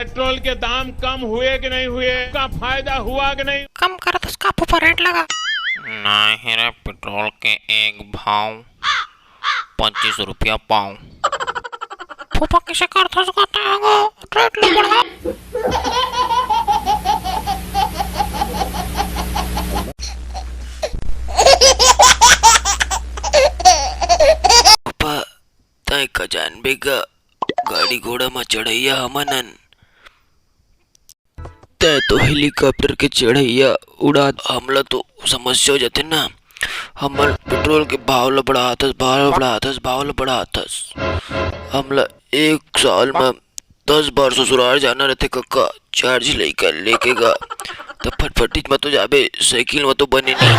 Petrol के दाम कम हुए कि नहीं हुए, का फायदा हुआ कि नहीं? कम कर तो उसका फूफा रेट लगा। नहीं रे, पेट्रोल के एक भाव 25 रुपया पाँव। फूफा किसे कर तो उसका रेट लो बढ़ा। पप्पा तय खजान बेगा गाड़ी घोड़ा में चढ़ैया हमनन तय तो हेलीकॉप्टर के चढ़ैया उड़ा हमला तो समस्या हो जाते ना। हमर पेट्रोल के भाव ल बढ़ातस हमला एक साल में 10 बार ससुराल जाना रहते कक्का। चार्ज लेके गा तो फटफटी में तो जाबे, साइकिल में तो बने नहीं।